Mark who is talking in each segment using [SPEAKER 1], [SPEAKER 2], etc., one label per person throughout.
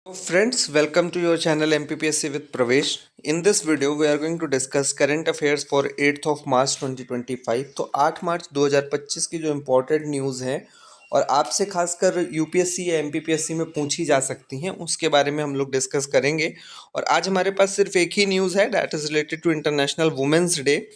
[SPEAKER 1] So friends, welcome to your channel MPPSC with Pravesh. In this video, we are going to discuss current affairs for 8th of March 2025. तो 8 मार्च 2025 की जो important news है और आपसे खासकर UPSC या MPPSC में पूछी जा सकती हैं उसके बारे में हम लोग डिस्कस करेंगे। और आज हमारे पास सिर्फ एक ही न्यूज़ है, that is related to International Women's Day.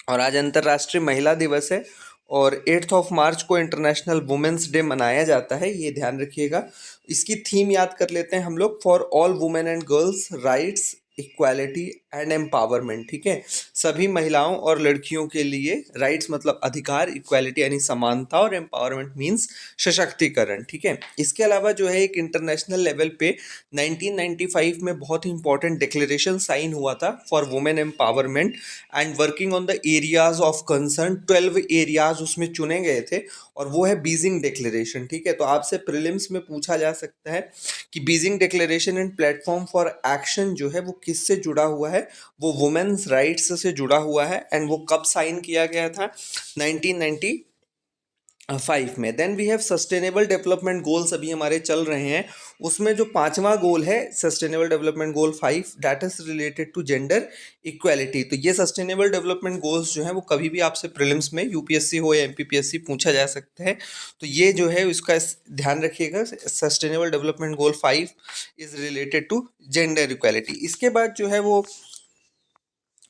[SPEAKER 1] और आज अंतर्राष्ट्रीय महिला दिवस है और 8th ऑफ मार्च को इंटरनेशनल वुमेन्स डे मनाया जाता है, ये ध्यान रखिएगा। इसकी थीम याद कर लेते हैं हम लोग, for all women and girls rights equality and empowerment. ठीक है, सभी महिलाओं और लड़कियों के लिए राइट्स मतलब अधिकार, इक्वालिटी यानी समानता, और एम्पावरमेंट मीन्स सशक्तिकरण। ठीक है, इसके अलावा जो है एक इंटरनेशनल लेवल पे 1995 में बहुत ही इंपॉर्टेंट डिक्लेरेशन साइन हुआ था for women empowerment and working on the areas of concern. 12 areas उसमें चुने गए थे और वो है बीजिंग डिक्लेरेशन। ठीक है, तो आपसे प्रीलिम्स में पूछा जा सकता है कि Beijing declaration and platform for action जो है वो किससे जुड़ा हुआ है। वो वुमेन्स राइट्स से जुड़ा हुआ है एंड वो कब साइन किया गया था, 1995 में। Then we have sustainable development goals, अभी हमारे चल रहे हैं, उसमें जो पांचवा गोल है sustainable development goal 5, that is related to gender equality. तो ये सस्टेनेबल डेवलपमेंट गोल्स जो है वो कभी भी आपसे प्रीलिम्स में यूपीएससी हो या एमपीपीएससी पूछा जा सकता है। तो ये जो है इसका ध्यान रखिएगा, sustainable development goal 5 is related to gender equality. इसके बाद जो है वो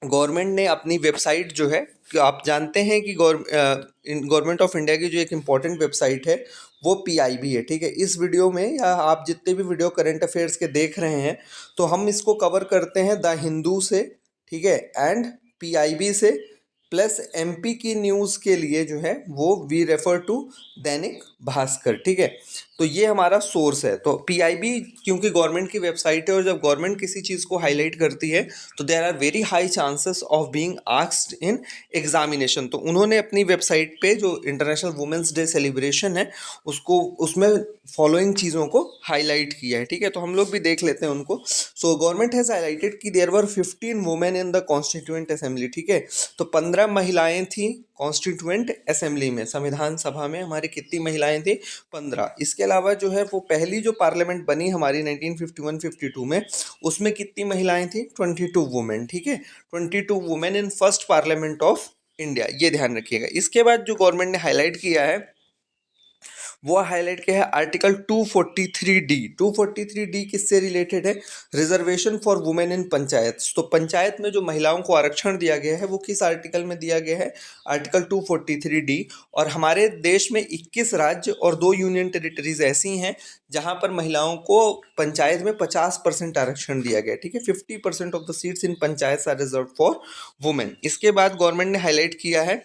[SPEAKER 1] गवर्नमेंट ने अपनी वेबसाइट जो है, कि आप जानते हैं कि गवर्नमेंट ऑफ इंडिया की जो एक इम्पॉर्टेंट वेबसाइट है वो पीआईबी है। ठीक है, इस वीडियो में या आप जितने भी वीडियो करंट अफेयर्स के देख रहे हैं तो हम इसको कवर करते हैं द हिंदू से, ठीक है, एंड पीआईबी से, प्लस एमपी की न्यूज़ के लिए जो है वो we refer to Dainik Bhaskar. ठीक है, तो ये हमारा सोर्स है। तो पीआईबी क्योंकि गवर्नमेंट की वेबसाइट है और जब गवर्नमेंट किसी चीज़ को हाईलाइट करती है तो there are very high chances of being asked in examination. तो उन्होंने अपनी वेबसाइट पे जो इंटरनेशनल वुमेंस डे सेलिब्रेशन है उसको, उसमें फॉलोइंग चीज़ों को हाईलाइट किया है। ठीक है, तो हम लोग भी देख लेते हैं उनको। सो गवर्नमेंट हैज़ हाईलाइटेड कि there were 15 women in the Constituent Assembly. ठीक है, तो 15 महिलाएं थी कॉन्स्टिट्यूएंट असेंबली में, संविधान सभा में हमारी कितनी महिलाएं थी, 15। इसके अलावा जो है वो पहली जो पार्लियामेंट बनी हमारी 1951-52 में, उसमें कितनी महिलाएं थी, 22 वुमेन। ठीक है, 22 women in first parliament of India, ये ध्यान रखिएगा। इसके बाद जो गवर्नमेंट ने हाईलाइट किया है वो हाईलाइट किया है आर्टिकल 243D। 243D किससे रिलेटेड है, reservation for women in panchayat. तो पंचायत में जो महिलाओं को आरक्षण दिया गया है वो किस आर्टिकल में दिया गया है, आर्टिकल 243D। और हमारे देश में 21 राज्य और 2 यूनियन टेरिटरीज ऐसी हैं जहां पर महिलाओं को पंचायत में 50% आरक्षण दिया गया है। ठीक है, 50% of the seats in panchayat are reserve for women. इसके बाद गवर्नमेंट ने हाईलाइट किया है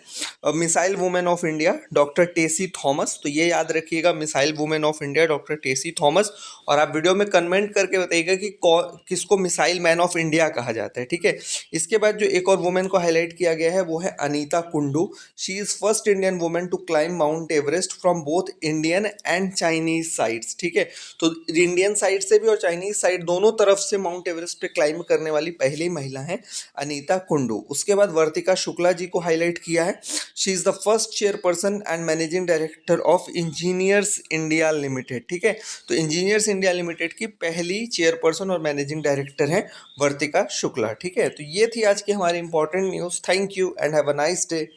[SPEAKER 1] missile women of India doctor Tessy Thomas. तो ये याद रखिएगा, missile women of India doctor Tessy Thomas. और आप वीडियो में कमेंट करके बताइएगा कि किसको मिसाइल मैन ऑफ इंडिया कहा जाता है। ठीक है, इसके बाद जो एक और वुमेन को हाईलाइट किया गया है वो है Anita Kundu. She is first Indian women to climb Mount Everest from both Indian and Chinese sides. ठीक है, तो इंडियन साइड से भी और चाइनीज साइड दोनों तरफ से माउंट एवरेस्ट पे क्लाइम करने वाली पहली महिला है अनीता कुंडू। उसके बाद वर्तिका शुक्ला जी को हाईलाइट किया है, she is the first chairperson and managing director of engineers India limited. ठीक है, तो इंजीनियर्स इंडिया लिमिटेड की पहली चेयरपर्सन और मैनेजिंग डायरेक्टर हैं वर्तिका शुक्ला। ठीक है, तो ये थी आज की हमारी important news. Thank you and have a nice day.